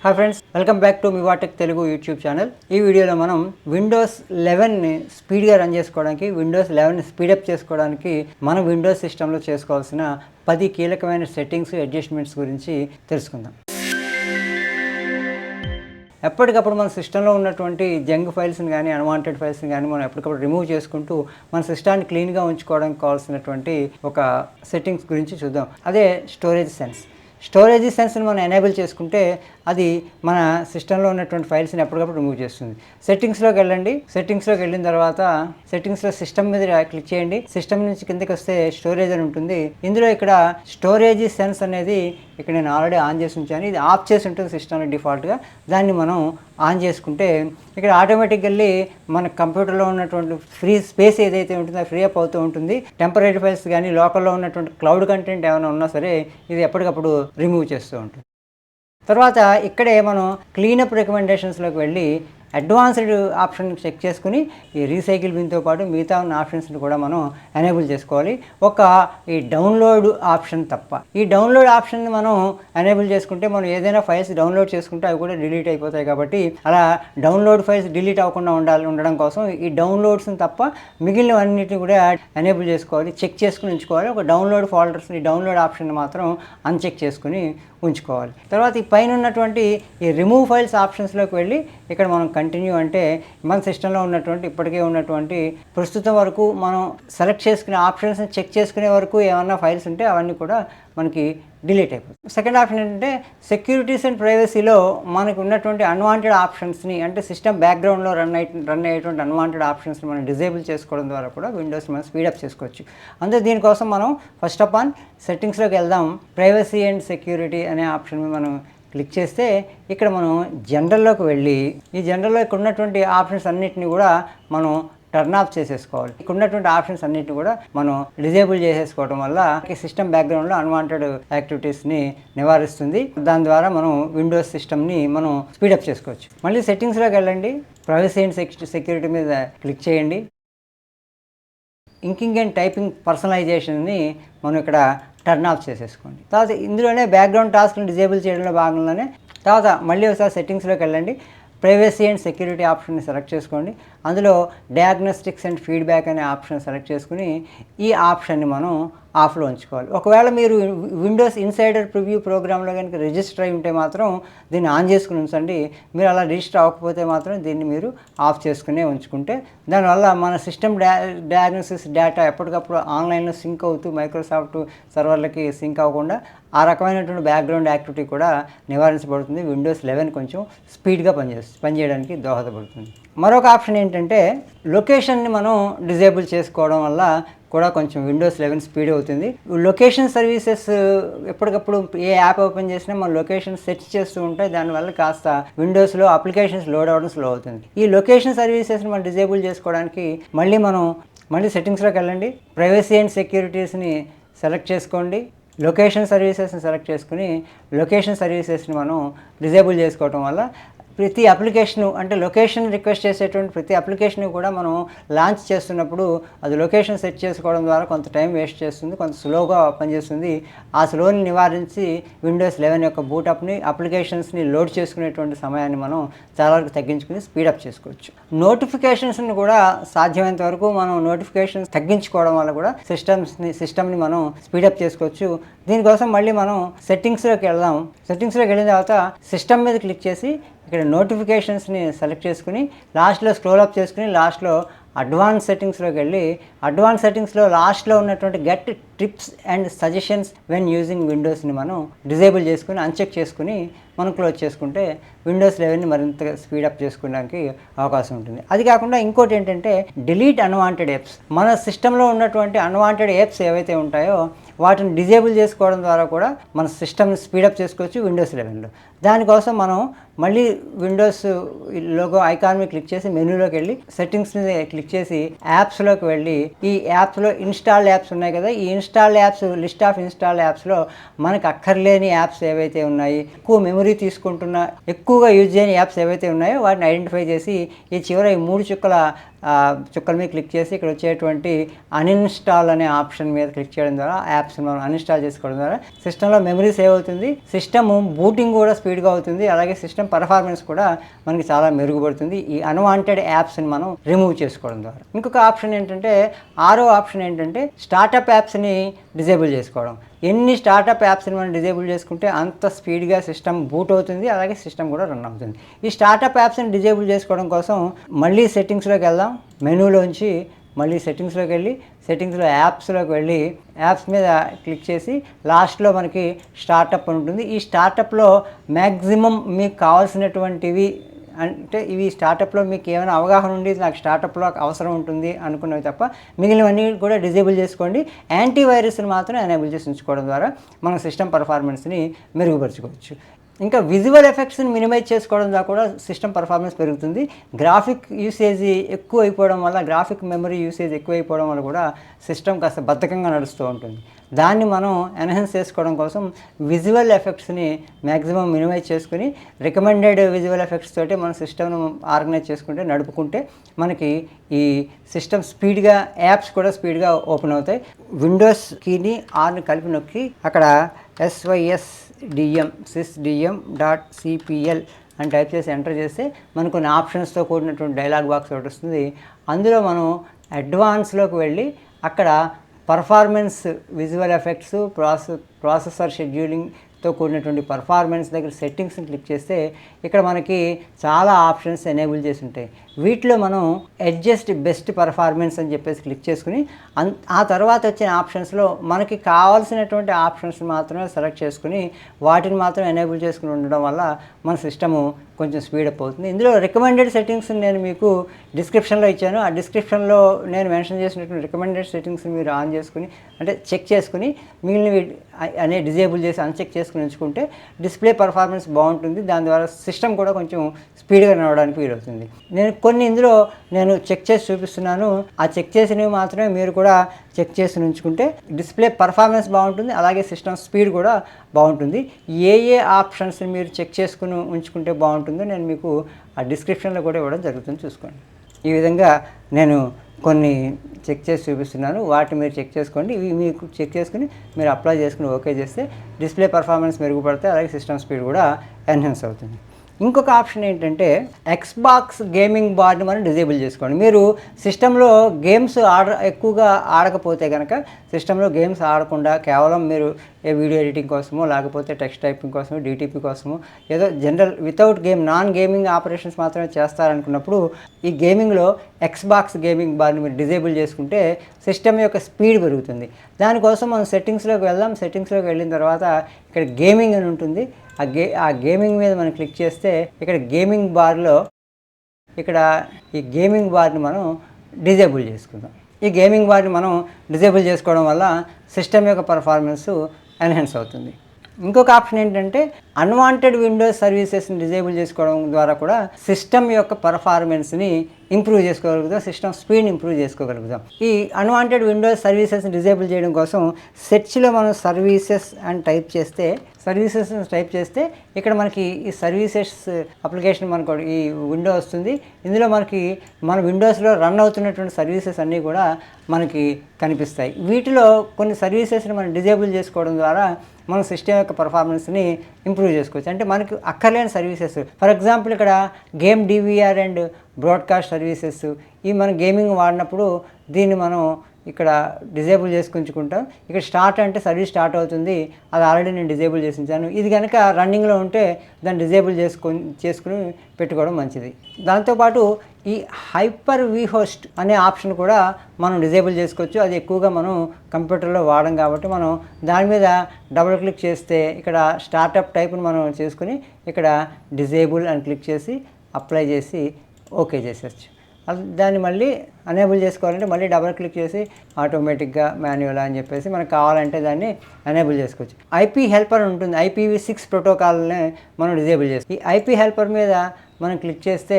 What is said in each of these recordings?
Hi friends, welcome back to మివాటెక్ Telugu YouTube channel. ఈ వీడియోలో మనం విండోస్ 11ని స్పీడ్గా రన్ చేసుకోవడానికి, విండోస్ 11ని స్పీడప్ చేసుకోవడానికి మనం విండోస్ సిస్టంలో చేసుకోవాల్సిన 10 కీలకమైన సెట్టింగ్స్, అడ్జస్ట్మెంట్స్ గురించి తెలుసుకుందాం. ఎప్పటికప్పుడు మన సిస్టంలో ఉన్నటువంటి జంక్ ఫైల్స్ని కానీ, అన్వాంటెడ్ ఫైల్స్ని కానీ మనం ఎప్పటికప్పుడు రిమూవ్ చేసుకుంటూ మన సిస్టాన్ని క్లీన్గా ఉంచుకోవడానికి కావాల్సినటువంటి ఒక సెట్టింగ్స్ గురించి చూద్దాం. అదే స్టోరేజ్ సెన్స్ని మనం ఎనేబుల్ చేసుకుంటే అది మన సిస్టంలో ఉన్నటువంటి ఫైల్స్ని ఎప్పటికప్పుడు రిమూవ్ చేస్తుంది. సెట్టింగ్స్లోకి వెళ్ళిన తర్వాత సెట్టింగ్స్లో సిస్టమ్ మీద క్లిక్ చేయండి. సిస్టమ్ నుంచి కిందకి వస్తే స్టోరేజ్ అని ఉంటుంది. ఇందులో ఇక్కడ స్టోరేజ్ సెన్స్ అనేది ఇక్కడ నేను ఆల్రెడీ ఆన్ చేసి ఉంచాను. ఇది ఆఫ్ చేసి ఉంటుంది సిస్టంలో డిఫాల్ట్గా. దాన్ని మనం ఆన్ చేసుకుంటే ఇక్కడ ఆటోమేటిక్గా మన కంప్యూటర్లో ఉన్నటువంటి ఫ్రీ స్పేస్ ఏదైతే ఉంటుందో ఫ్రీ అప్ అవుతూ ఉంటుంది. టెంపరీ ఫైల్స్ కానీ, లోకల్లో ఉన్నటువంటి క్లౌడ్ కంటెంట్ ఏమైనా ఉన్నా సరే ఇది ఎప్పటికప్పుడు రిమూవ్ చేస్తూ ఉంటుంది. తర్వాత ఇక్కడే మనం క్లీనప్ రికమెండేషన్స్లోకి వెళ్ళి అడ్వాన్స్డ్ ఆప్షన్ చెక్ చేసుకుని ఈ రీసైకిల్ బిన్తో పాటు మిగతా ఉన్న ఆప్షన్స్ని కూడా మనం ఎనేబుల్ చేసుకోవాలి. ఈ డౌన్లోడ్ ఆప్షన్ తప్ప. ఈ డౌన్లోడ్ ఆప్షన్ని మనం ఎనేబుల్ చేసుకుంటే మనం ఏదైనా ఫైల్స్ డౌన్లోడ్ చేసుకుంటే అవి కూడా డిలీట్ అయిపోతాయి. కాబట్టి అలా డౌన్లోడ్ ఫైల్స్ డిలీట్ అవ్వకుండా ఉండడం కోసం ఈ డౌన్లోడ్స్ని తప్ప మిగిలినవన్నిటిని కూడా ఎనేబుల్ చేసుకోవాలి, చెక్ చేసుకుని ఉంచుకోవాలి. ఒక డౌన్లోడ్ ఫోల్డర్స్ని, డౌన్లోడ్ ఆప్షన్ మాత్రం అన్చెక్ చేసుకుని ఉంచుకోవాలి. తర్వాత ఈ పైన ఉన్నటువంటి ఈ రిమూవ్ ఫైల్స్ ఆప్షన్స్లోకి వెళ్ళి ఇక్కడ మనం కంటిన్యూ అంటే మన సిస్టంలో ఉన్నటువంటి ఇప్పటికే ఉన్నటువంటి ప్రస్తుతం వరకు మనం సెలెక్ట్ చేసుకునే ఆప్షన్స్ని చెక్ చేసుకునే వరకు ఏమన్నా ఫైల్స్ ఉంటే అవన్నీ కూడా మనకి డిలీట్ అయిపోతుంది. సెకండ్ ఆప్షన్ ఏంటంటే సెక్యూరిటీస్ అండ్ ప్రైవసీలో మనకు ఉన్నటువంటి అన్వాంటెడ్ ఆప్షన్స్ని, అంటే సిస్టమ్ బ్యాక్గ్రౌండ్లో రన్ అయ్యేటువంటి అన్వాంటెడ్ ఆప్షన్స్ని మనం డిజేబుల్ చేసుకోవడం ద్వారా కూడా విండోస్ మనం స్పీడప్ చేసుకోవచ్చు. అందుకే దీనికోసం మనం ఫస్ట్ ఆఫ్ ఆల్ సెట్టింగ్స్లోకి వెళ్దాం. ప్రైవసీ అండ్ సెక్యూరిటీ అనే ఆప్షన్ మనం క్లిక్ చేస్తే ఇక్కడ మనం జనరల్లోకి వెళ్ళి ఈ జనరల్లో ఇక్కడ ఉన్నటువంటి ఆప్షన్స్ అన్నిటిని కూడా మనం టర్న్ ఆఫ్ చేసేసుకోవాలి. ఇక్కడ ఉన్నటువంటి ఆప్షన్స్ అన్నిటిని కూడా మనం డిజేబుల్ చేసేసుకోవడం వల్ల సిస్టమ్ బ్యాక్గ్రౌండ్లో అన్వాంటెడ్ యాక్టివిటీస్ని నివారిస్తుంది. దాని ద్వారా మనం విండోస్ సిస్టమ్ని మనం స్పీడప్ చేసుకోవచ్చు. మళ్ళీ సెట్టింగ్స్లోకి వెళ్ళండి. ప్రైవసీ అండ్ సెక్యూరిటీ మీద క్లిక్ చేయండి. ఇంకింగ్ అండ్ టైపింగ్ పర్సనలైజేషన్ని మనం ఇక్కడ టర్న్ ఆఫ్ చేసేసుకోండి. తర్వాత ఇందులోనే బ్యాక్గ్రౌండ్ టాస్క్ని డిజేబుల్ చేయడంలో భాగంలోనే తర్వాత మళ్ళీ ఒకసారి సెట్టింగ్స్లోకి వెళ్ళండి. ప్రైవసీ అండ్ సెక్యూరిటీ ఆప్షన్ని సెలెక్ట్ చేసుకోండి. అందులో డయాగ్నోస్టిక్స్ అండ్ ఫీడ్బ్యాక్ అనే ఆప్షన్ సెలెక్ట్ చేసుకుని ఈ ఆప్షన్ని మనం ఆఫ్లో ఉంచుకోవాలి. ఒకవేళ మీరు విండోస్ ఇన్సైడర్ ప్రివ్యూ ప్రోగ్రాంలో కనుక రిజిస్టర్ అయి ఉంటే మాత్రం దీన్ని ఆన్ చేసుకుని ఉంచండి. మీరు అలా రిజిస్టర్ అవ్వకపోతే మాత్రం దీన్ని మీరు ఆఫ్ చేసుకునే ఉంచుకుంటే దానివల్ల మన సిస్టమ్ డయాగ్నోసిస్ డేటా ఎప్పటికప్పుడు ఆన్లైన్లో సింక్ అవుతూ మైక్రోసాఫ్ట్ సర్వర్లకి సింక్ అవ్వకుండా ఆ రకమైనటువంటి బ్యాక్గ్రౌండ్ యాక్టివిటీ కూడా నివారించబడుతుంది. విండోస్ 11 కొంచెం స్పీడ్గా పనిచేయడానికి దోహదపడుతుంది. మరొక ఆప్షన్ ఏంటంటే లొకేషన్ని మనం డిజేబుల్ చేసుకోవడం వల్ల కూడా కొంచెం విండోస్ 11 స్పీడ్ అవుతుంది. లొకేషన్ సర్వీసెస్ ఎప్పటికప్పుడు ఏ యాప్ ఓపెన్ చేసినా మనం లొకేషన్ సెర్చ్ చేస్తూ ఉంటే దానివల్ల కాస్త విండోస్లో అప్లికేషన్స్ లోడ్ అవ్వడం స్లో అవుతుంది. ఈ లొకేషన్ సర్వీసెస్ని మనం డిజేబుల్ చేసుకోవడానికి మళ్ళీ సెట్టింగ్స్లోకి వెళ్ళండి. ప్రైవసీ అండ్ సెక్యూరిటీస్ని సెలెక్ట్ చేసుకోండి. లొకేషన్ సర్వీసెస్ని సెలెక్ట్ చేసుకుని లొకేషన్ సర్వీసెస్ని మనం డిజేబుల్ చేసుకోవడం వల్ల ప్రతి అప్లికేషను, అంటే లొకేషన్ రిక్వెస్ట్ చేసేటువంటి ప్రతి అప్లికేషన్ కూడా మనం లాంచ్ చేస్తున్నప్పుడు అది లొకేషన్ సెట్ చేసుకోవడం ద్వారా కొంత టైం వేస్ట్ చేస్తుంది, కొంత స్లోగా పనిచేస్తుంది. ఆ స్లోని నివారించి విండోస్ 11 యొక్క బూటప్ని, అప్లికేషన్స్ని లోడ్ చేసుకునేటువంటి సమయాన్ని మనం చాలా వరకు తగ్గించుకుని స్పీడప్ చేసుకోవచ్చు. నోటిఫికేషన్స్ని కూడా సాధ్యమైనంత వరకు మనం నోటిఫికేషన్స్ తగ్గించుకోవడం వల్ల కూడా సిస్టమ్ని మనం స్పీడప్ చేసుకోవచ్చు. దీనికోసం మళ్ళీ మనం సెట్టింగ్స్లోకి వెళ్దాం. సెట్టింగ్స్లోకి వెళ్ళిన తర్వాత సిస్టమ్ మీద క్లిక్ చేసి ఇక్కడ నోటిఫికేషన్స్ని సెలెక్ట్ చేసుకుని లాస్ట్లో స్క్రోల్ అప్ చేసుకుని లాస్ట్లో అడ్వాన్స్ సెట్టింగ్స్లోకి వెళ్ళి అడ్వాన్స్ సెట్టింగ్స్లో లాస్ట్లో ఉన్నటువంటి get tips and suggestions when using విండోస్ని మనం డిజేబుల్ చేసుకుని అన్చెక్ చేసుకుని మనం క్లోజ్ చేసుకుంటే విండోస్ 11ని మరింతగా స్పీడప్ చేసుకోవడానికి అవకాశం ఉంటుంది. అది కాకుండా ఇంకోటి ఏంటంటే డిలీట్ అన్వాంటెడ్ యాప్స్. మన సిస్టంలో ఉన్నటువంటి అన్వాంటెడ్ యాప్స్ ఏవైతే ఉంటాయో వాటిని డిజేబుల్ చేసుకోవడం ద్వారా కూడా మన సిస్టమ్ని స్పీడప్ చేసుకోవచ్చు విండోస్ 11లో. దానికోసం మనం మళ్ళీ విండోస్ లోగో ఐకాన్ మీద క్లిక్ చేసి మెనూలోకి వెళ్ళి సెట్టింగ్స్ మీద క్లిక్ చేసి యాప్స్లోకి వెళ్ళి ఈ యాప్స్లో ఇన్స్టాల్డ్ యాప్స్ ఉన్నాయి కదా, ఈ installed apps list of installed యాప్స్లో మనకు అక్కర్లేని యాప్స్ ఏవైతే ఉన్నాయి, ఎక్కువ మెమరీ మెమరీ తీసుకుంటున్న ఎక్కువగా యూజ్ చేయని యాప్స్ ఏవైతే ఉన్నాయో వాటిని ఐడెంటిఫై చేసి ఈ చివర ఈ 3 చుక్కల మీద క్లిక్ చేసి ఇక్కడ వచ్చేటువంటి అన్ఇన్స్టాల్ అనే ఆప్షన్ మీద క్లిక్ చేయడం ద్వారా యాప్స్ మనం అన్ఇన్స్టాల్ చేసుకోవడం ద్వారా సిస్టంలో మెమరీ సేవ్ అవుతుంది, సిస్టమ్ బూటింగ్ కూడా స్పీడ్గా అవుతుంది, అలాగే సిస్టమ్ పర్ఫార్మెన్స్ కూడా మనకి చాలా మెరుగుపడుతుంది ఈ అన్వాంటెడ్ యాప్స్ని మనం రిమూవ్ చేసుకోవడం ద్వారా. ఇంకొక ఆప్షన్ ఏంటంటే, 6వ ఆప్షన్ ఏంటంటే స్టార్టప్ యాప్స్ని డిజేబుల్ చేసుకోవడం. ఎన్ని స్టార్టప్ యాప్స్ని మనం డిజేబుల్ చేసుకుంటే అంత స్పీడ్గా సిస్టమ్ బూట్ అవుతుంది, అలాగే సిస్టమ్ కూడా రన్ అవుతుంది. ఈ స్టార్టప్ యాప్స్ని డిజేబుల్ చేసుకోవడం కోసం మళ్ళీ సెట్టింగ్స్లోకి వెళ్దాం. మెనూలోంచి మళ్ళీ సెట్టింగ్స్లోకి వెళ్ళి సెట్టింగ్స్లో యాప్స్లోకి వెళ్ళి యాప్స్ మీద క్లిక్ చేసి లాస్ట్లో మనకి స్టార్టప్ ఉంటుంది. ఈ స్టార్టప్లో మ్యాక్సిమం మీకు కావాల్సినటువంటివి అంటే ఇవి స్టార్టప్లో మీకు ఏమైనా అవగాహన ఉండి నాకు స్టార్టప్లో అవసరం ఉంటుంది అనుకున్నవి తప్ప మిగిలినవన్నీ కూడా డిజేబుల్ చేసుకోండి. యాంటీవైరస్ని మాత్రం ఎనేబుల్ చేసి ఉంచుకోవడం ద్వారా మన సిస్టమ్ పర్ఫార్మెన్స్ని మెరుగుపరచుకోవచ్చు. ఇంకా విజువల్ ఎఫెక్ట్స్ని మినిమైజ్ చేసుకోవడం ద్వారా కూడా సిస్టమ్ పర్ఫార్మెన్స్ పెరుగుతుంది. గ్రాఫిక్ యూసేజ్ ఎక్కువ అయిపోవడం వల్ల, గ్రాఫిక్ మెమరీ యూసేజ్ ఎక్కువ అయిపోవడం వల్ల కూడా సిస్టమ్ కాస్త బద్ధకంగా నడుస్తూ ఉంటుంది. దాన్ని మనం ఎన్హాన్స్ చేసుకోవడం కోసం విజువల్ ఎఫెక్ట్స్ని మ్యాక్సిమం మినిమైజ్ చేసుకుని రికమెండెడ్ విజువల్ ఎఫెక్ట్స్ తోటి మన సిస్టమ్ను ఆర్గనైజ్ చేసుకుంటే నడుపుకుంటే మనకి ఈ సిస్టమ్ స్పీడ్గా, యాప్స్ కూడా స్పీడ్గా ఓపెన్ అవుతాయి. విండోస్ కీని ఆర్ని కలిపి నొక్కి అక్కడ sysdm.cpl అని టైప్ చేసి ఎంటర్ చేస్తే మనకు కొన్ని ఆప్షన్స్తో కూడినటువంటి డైలాగ్ బాక్స్ ఒకటి వస్తుంది. అందులో మనం అడ్వాన్స్లోకి వెళ్ళి అక్కడ పర్ఫార్మెన్స్, విజువల్ ఎఫెక్ట్స్, ప్రాసెసర్ షెడ్యూలింగ్తో కూడినటువంటి పర్ఫార్మెన్స్ దగ్గర సెట్టింగ్స్ని క్లిక్ చేస్తే ఇక్కడ మనకి చాలా ఆప్షన్స్ ఎనేబుల్ చేసి ఉంటాయి. వీటిలో మనం అడ్జస్ట్ బెస్ట్ పర్ఫార్మెన్స్ అని చెప్పేసి క్లిక్ చేసుకుని ఆ తర్వాత వచ్చిన ఆప్షన్స్లో మనకి కావాల్సినటువంటి ఆప్షన్స్ మాత్రమే సెలెక్ట్ చేసుకుని వాటిని మాత్రం ఎనేబుల్ చేసుకుని ఉండడం వల్ల మన సిస్టము కొంచెం స్పీడప్ అవుతుంది. ఇందులో రికమెండెడ్ సెట్టింగ్స్ నేను మీకు డిస్క్రిప్షన్లో ఇచ్చాను. ఆ డిస్క్రిప్షన్లో నేను మెన్షన్ చేసినటువంటి రికమెండెడ్ సెట్టింగ్స్ని మీరు ఆన్ చేసుకుని అంటే చెక్ చేసుకుని మిగిలినవి అనే డిజేబుల్ చేసి అన్చెక్ చేసుకుని ఉంచుకుంటే డిస్ప్లే పర్ఫార్మెన్స్ బాగుంటుంది. దాని ద్వారా సిస్టమ్ కూడా కొంచెం స్పీడ్గా నడవడానికి వీలవుతుంది. ఇందులో నేను చెక్ చేసి చూపిస్తున్నాను. ఆ చెక్ చేసినవి మాత్రమే మీరు కూడా చెక్ చేసి ఉంచుకుంటే డిస్ప్లే పర్ఫార్మెన్స్ బాగుంటుంది, అలాగే సిస్టమ్ స్పీడ్ కూడా బాగుంటుంది. ఏ ఆప్షన్స్ని మీరు చెక్ చేసుకుని ఉంచుకుంటే బాగుంటుందో నేను మీకు ఆ డిస్క్రిప్షన్లో కూడా ఇవ్వడం జరుగుతుంది, చూసుకోండి. ఈ విధంగా నేను కొన్ని చెక్ చేసి చూపిస్తున్నాను, వాటిని మీరు చెక్ చేసుకోండి. ఇవి మీకు చెక్ చేసుకుని మీరు అప్లై చేసుకుని ఓకే చేస్తే డిస్ప్లే పర్ఫార్మెన్స్ మెరుగుపడతాయి, అలాగే సిస్టమ్ స్పీడ్ కూడా ఎన్హాన్స్ అవుతుంది. ఇంకొక ఆప్షన్ ఏంటంటే ఎక్స్బాక్స్ గేమింగ్ బార్ని మనం డిజేబుల్ చేసుకోండి. మీరు సిస్టంలో గేమ్స్ ఎక్కువగా ఆడకపోతే కనుక సిస్టంలో గేమ్స్ ఆడకుండా కేవలం మీరు వీడియో ఎడిటింగ్ కోసమో లేకపోతే టెక్స్ట్ టైపింగ్ కోసమో డిటిపి కోసమో ఏదో general without non gaming operations మాత్రమే చేస్తారనుకున్నప్పుడు ఈ గేమింగ్లో ఎక్స్బాక్స్ గేమింగ్ బార్ని మీరు డిజేబుల్ చేసుకుంటే సిస్టమ్ యొక్క స్పీడ్ పెరుగుతుంది. దానికోసం మనం సెట్టింగ్స్లోకి వెళ్దాం. సెట్టింగ్స్లోకి వెళ్ళిన తర్వాత ఇక్కడ గేమింగ్ అని ఉంటుంది. ఆ గేమింగ్ మీద మనం క్లిక్ చేస్తే ఇక్కడ గేమింగ్ బార్లో ఇక్కడ ఈ గేమింగ్ బార్ని మనం డిజేబుల్ చేసుకుందాం. ఈ గేమింగ్ బార్ని మనం డిజేబుల్ చేసుకోవడం వల్ల సిస్టమ్ యొక్క పర్ఫార్మెన్స్ ఎన్హాన్స్ అవుతుంది. ఇంకొక ఆప్షన్ ఏంటంటే అన్వాంటెడ్ విండోస్ సర్వీసెస్ని డిజేబుల్ చేసుకోవడం ద్వారా కూడా సిస్టమ్ యొక్క పర్ఫార్మెన్స్ని ఇంప్రూవ్ చేసుకోగలుగుతాం, సిస్టమ్ స్పీడ్ని ఇంప్రూవ్ చేసుకోగలుగుతాం. ఈ అన్వాంటెడ్ విండోస్ సర్వీసెస్ని డిజేబుల్ చేయడం కోసం సెర్చ్లో మనం సర్వీసెస్ అని టైప్ చేస్తే ఇక్కడ మనకి ఈ సర్వీసెస్ అప్లికేషన్ మనకు ఈ విండో వస్తుంది. ఇందులో మనకి మన విండోస్లో రన్ అవుతున్నటువంటి సర్వీసెస్ అన్నీ కూడా మనకి కనిపిస్తాయి. వీటిలో కొన్ని సర్వీసెస్ని మనం డిజేబుల్ చేసుకోవడం ద్వారా మన సిస్టమ్ యొక్క పర్ఫార్మెన్స్ని ఇంప్రూవ్ చేసుకోవచ్చు. అంటే మనకు అక్కర్లేని సర్వీసెస్, ఫర్ ఎగ్జాంపుల్ ఇక్కడ game DVR and broadcast services, ఇవి మనం గేమింగ్ వాడినప్పుడు దీన్ని మనం ఇక్కడ డిజేబుల్ చేసుకుంటాం. ఇక్కడ స్టార్ట్ అంటే సర్వీస్ స్టార్ట్ అవుతుంది, అది ఆల్రెడీ నేను డిజేబుల్ చేసి ఉంచాను. ఇది కనుక రన్నింగ్లో ఉంటే దాన్ని డిజేబుల్ చేసుకుని పెట్టుకోవడం మంచిది. దాంతోపాటు ఈ హైపర్ వి హోస్ట్ అనే ఆప్షన్ కూడా మనం డిజేబుల్ చేసుకోవచ్చు. అది ఎక్కువగా మనం కంప్యూటర్లో వాడడం కాబట్టి మనం దాని మీద డబుల్ క్లిక్ చేస్తే ఇక్కడ స్టార్టప్ టైప్ని మనం చేసుకుని ఇక్కడ డిజేబుల్ అని క్లిక్ చేసి అప్లై చేసి ఓకే చేసేయచ్చు. దాన్ని మళ్ళీ అనేబుల్ చేసుకోవాలంటే మళ్ళీ డబుల్ క్లిక్ చేసి ఆటోమేటిక్గా మాన్యువల్ అని చెప్పేసి మనకు కావాలంటే దాన్ని అనేబుల్ చేసుకోవచ్చు. ఐపీ హెల్పర్ ఉంటుంది, IPv6 ప్రోటోకాల్ని మనం డిజేబుల్ చేసుకోవచ్చు. ఈ ఐపీ హెల్పర్ మీద మనం క్లిక్ చేస్తే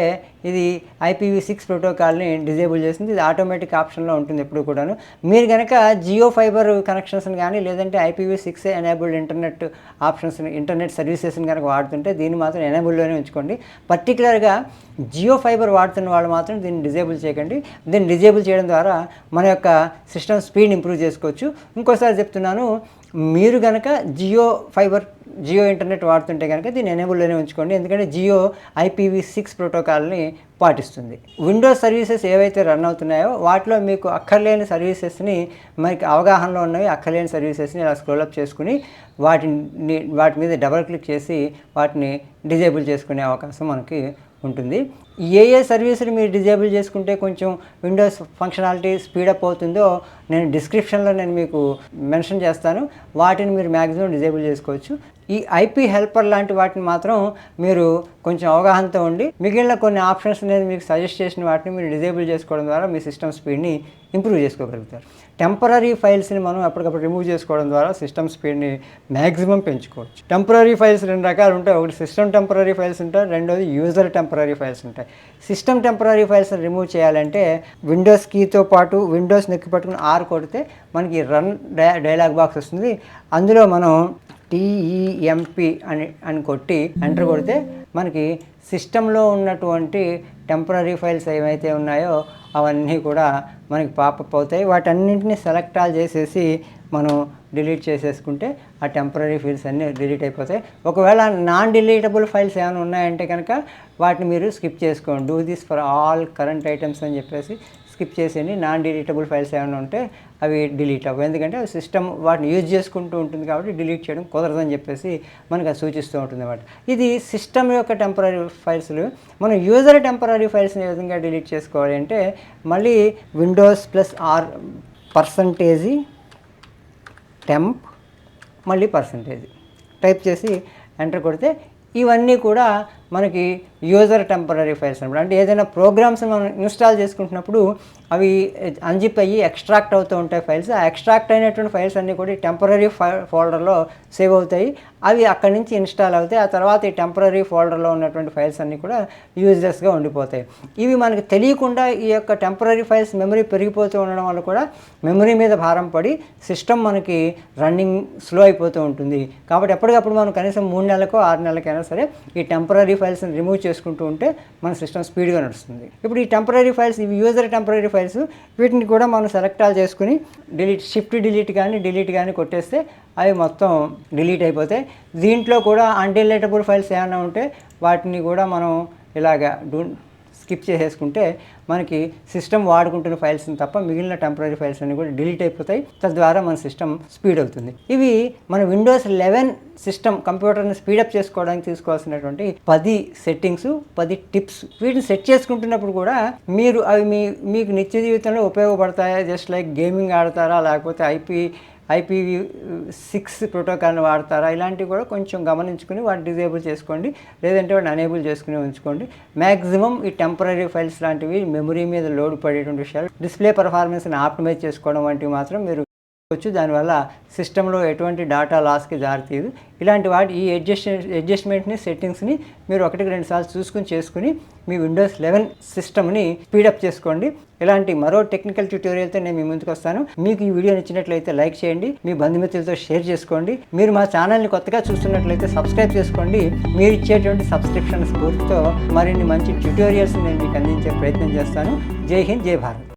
ఇది IPv6 ప్రోటోకాల్ని డిజేబుల్ చేస్తుంది. ఇది ఆటోమేటిక్ ఆప్షన్లో ఉంటుంది ఎప్పుడు కూడాను. మీరు కనుక జియో ఫైబర్ కనెక్షన్స్ని కానీ లేదంటే IPv6 ఎనేబుల్డ్ ఇంటర్నెట్ ఆప్షన్స్ని ఇంటర్నెట్ సర్వీసెస్ని కనుక వాడుతుంటే దీన్ని మాత్రం ఎనేబుల్లోనే ఉంచుకోండి. పర్టికులర్గా జియో ఫైబర్ వాడుతున్న వాళ్ళు మాత్రం దీన్ని డిజేబుల్ చేయకండి. దీన్ని డిజేబుల్ చేయడం ద్వారా మన యొక్క సిస్టమ్ స్పీడ్ ఇంప్రూవ్ చేసుకోవచ్చు. ఇంకోసారి చెప్తున్నాను, మీరు కనుక జియో ఇంటర్నెట్ వాడుతుంటే కనుక దీన్ని ఎనేబుల్లోనే ఉంచుకోండి. ఎందుకంటే జియో IPv6 ప్రోటోకాల్ని పాటిస్తుంది. విండోస్ సర్వీసెస్ ఏవైతే రన్ అవుతున్నాయో వాటిలో మీకు అక్కర్లేని సర్వీసెస్ని, మనకి అవగాహనలో ఉన్నవి అక్కర్లేని సర్వీసెస్ని ఇలా స్క్రోలప్ చేసుకుని వాటి మీద డబల్ క్లిక్ చేసి వాటిని డిజేబుల్ చేసుకునే అవకాశం మనకి ఉంటుంది. ఏ సర్వీసులు మీరు డిజేబుల్ చేసుకుంటే కొంచెం విండోస్ ఫంక్షనాలిటీ స్పీడప్ అవుతుందో నేను డిస్క్రిప్షన్లో మీకు మెన్షన్ చేస్తాను. వాటిని మీరు మ్యాక్సిమం డిజేబుల్ చేసుకోవచ్చు. ఈ IP హెల్పర్ లాంటి వాటిని మాత్రం మీరు కొంచెం అవగాహనతో ఉండి మిగిలిన కొన్ని ఆప్షన్స్ అనేది మీకు సజెస్ట్ చేసిన వాటిని మీరు డిజేబుల్ చేసుకోవడం ద్వారా మీ సిస్టమ్ స్పీడ్ని ఇంప్రూవ్ చేసుకోగలుగుతారు. టెంపరరీ ఫైల్స్ని మనం అప్పటికప్పుడు రిమూవ్ చేసుకోవడం ద్వారా సిస్టమ్ స్పీడ్ని మ్యాక్సిమం పెంచుకోవచ్చు. టెంపరరీ ఫైల్స్ 2 రకాలు ఉంటాయి. ఒకటి సిస్టమ్ టెంపరరీ ఫైల్స్ ఉంటాయి, రెండోది యూజర్ టెంపరరీ ఫైల్స్ ఉంటాయి. సిస్టమ్ టెంపరరీ ఫైల్స్ని రిమూవ్ చేయాలంటే విండోస్ కీతో పాటు విండోస్ నొక్కి పట్టుకుని R కొడితే మనకి రన్ డైలాగ్ బాక్స్ వస్తుంది. అందులో మనం TEMP అని కొట్టి ఎంటర్ కొడితే మనకి సిస్టంలో ఉన్నటువంటి టెంపరరీ ఫైల్స్ ఏవైతే ఉన్నాయో అవన్నీ కూడా మనకి పాపప్ అవుతాయి. వాటన్నింటినీ సెలెక్ట్ ఆల్ చేసేసి మనం డిలీట్ చేసేసుకుంటే ఆ టెంపరరీ ఫైల్స్ అన్నీ డిలీట్ అయిపోతాయి. ఒకవేళ నాన్ డిలీటబుల్ ఫైల్స్ ఏమైనా ఉన్నాయంటే కనుక వాటిని మీరు స్కిప్ చేసుకోండి. Do this for all current items అని చెప్పేసి స్కిప్ చేసేయండి. నాన్ డిలీటబుల్ ఫైల్స్ ఏమైనా ఉంటే అవి డిలీట్ అవ్వవు. ఎందుకంటే సిస్టమ్ వాటిని యూజ్ చేసుకుంటూ ఉంటుంది కాబట్టి డిలీట్ చేయడం కుదరదని చెప్పేసి మనకు అది సూచిస్తూ ఉంటుంది అన్నమాట. ఇది సిస్టమ్ యొక్క టెంపరరీ ఫైల్స్లు. మనం యూజర్ టెంపరరీ ఫైల్స్ని ఏ విధంగా డిలీట్ చేసుకోవాలి అంటే మళ్ళీ విండోస్ +R %temp మళ్ళీ % టైప్ చేసి ఎంటర్ కొడితే ఇవన్నీ కూడా మనకి యూజర్ టెంపరరీ ఫైల్స్ అనమాట. అంటే ఏదైనా ప్రోగ్రామ్స్ మనం ఇన్స్టాల్ చేసుకుంటున్నప్పుడు అవి అన్జిప్ అయ్యి ఎక్స్ట్రాక్ట్ అవుతూ ఉంటాయి ఫైల్స్. ఆ ఎక్స్ట్రాక్ట్ అయినటువంటి ఫైల్స్ అన్నీ కూడా ఈ టెంపరరీ ఫోల్డర్లో సేవ్ అవుతాయి. అవి అక్కడి నుంచి ఇన్స్టాల్ అవుతాయి. ఆ తర్వాత ఈ టెంపరరీ ఫోల్డర్లో ఉన్నటువంటి ఫైల్స్ అన్నీ కూడా యూజ్లెస్గా ఉండిపోతాయి. ఇవి మనకు తెలియకుండా ఈ యొక్క టెంపరరీ ఫైల్స్ మెమరీ పెరిగిపోతూ ఉండడం వల్ల కూడా మెమరీ మీద భారం పడి సిస్టమ్ మనకి రన్నింగ్ స్లో అయిపోతూ ఉంటుంది. కాబట్టి ఎప్పటికప్పుడు మనం కనీసం 3 నెలలకో 6 నెలలకైనా సరే ఈ టెంపరరీ ఫైల్స్ని రిమూవ్ చేసుకుంటూ ఉంటే మన సిస్టమ్ స్పీడ్గా నడుస్తుంది. ఇప్పుడు ఈ టెంపరరీ ఫైల్స్, ఇవి యూజర్ టెంపరరీ ఫైల్స్, వీటిని కూడా మనం సెలెక్ట్ ఆల్ చేసుకుని షిఫ్ట్ డిలీట్ కానీ కొట్టేస్తే అవి మొత్తం డిలీట్ అయిపోతాయి. దీంట్లో కూడా అన్డిలీటబుల్ ఫైల్స్ ఏమైనా ఉంటే వాటిని కూడా మనం ఇలాగా స్కిప్ చేసేసుకుంటే మనకి సిస్టమ్ వాడుకుంటున్న ఫైల్స్ని తప్ప మిగిలిన టెంపరరీ ఫైల్స్ అన్ని కూడా డిలీట్ అయిపోతాయి. తద్వారా మన సిస్టమ్ స్పీడ్ అవుతుంది. ఇవి మన విండోస్ 11 సిస్టమ్ కంప్యూటర్ని స్పీడప్ చేసుకోవడానికి తీసుకోవాల్సినటువంటి 10 సెట్టింగ్స్, 10 టిప్స్. వీటిని సెట్ చేసుకుంటున్నప్పుడు కూడా మీరు అవి మీకు నిత్య జీవితంలో ఉపయోగపడతాయా? జస్ట్ లైక్ గేమింగ్ ఆడతారా, లేకపోతే IPv6 ప్రోటోకాల్ని వాడతారా? ఇలాంటివి కూడా కొంచెం గమనించుకుని వాటిని డిజేబుల్ చేసుకోండి, లేదంటే వాటిని అనేబుల్ చేసుకుని ఉంచుకోండి. మ్యాక్సిమం ఈ టెంపరరీ ఫైల్స్ లాంటివి మెమరీ మీద లోడ్ పడేటువంటి విషయాలు, డిస్ప్లే పర్ఫార్మెన్స్ని ఆప్టిమైజ్ చేసుకోవడం వంటివి మాత్రం మీరు దానివల్ల సిస్టంలో ఎటువంటి డేటా లాస్కి దారితీయదు. ఇలాంటి వాటి ఈ అడ్జస్ట్మెంట్ని, సెట్టింగ్స్ని మీరు 1-2 సార్లు చేసుకుని మీ విండోస్ 11 సిస్టమ్ని స్పీడప్ చేసుకోండి. ఇలాంటి మరో టెక్నికల్ ట్యూటోరియల్తో నేను మీ ముందుకు వస్తాను. మీకు ఈ వీడియో నచ్చినట్లయితే లైక్ చేయండి, మీ బంధుమిత్రులతో షేర్ చేసుకోండి. మీరు మా ఛానల్ని కొత్తగా చూస్తున్నట్లయితే సబ్స్క్రైబ్ చేసుకోండి. మీరు ఇచ్చేటువంటి సబ్స్క్రిప్షన్ స్ఫూర్తితో మరిన్ని మంచి ట్యూటోరియల్స్ నేను మీకు అందించే ప్రయత్నం చేస్తాను. జై హింద్, జై భారత్.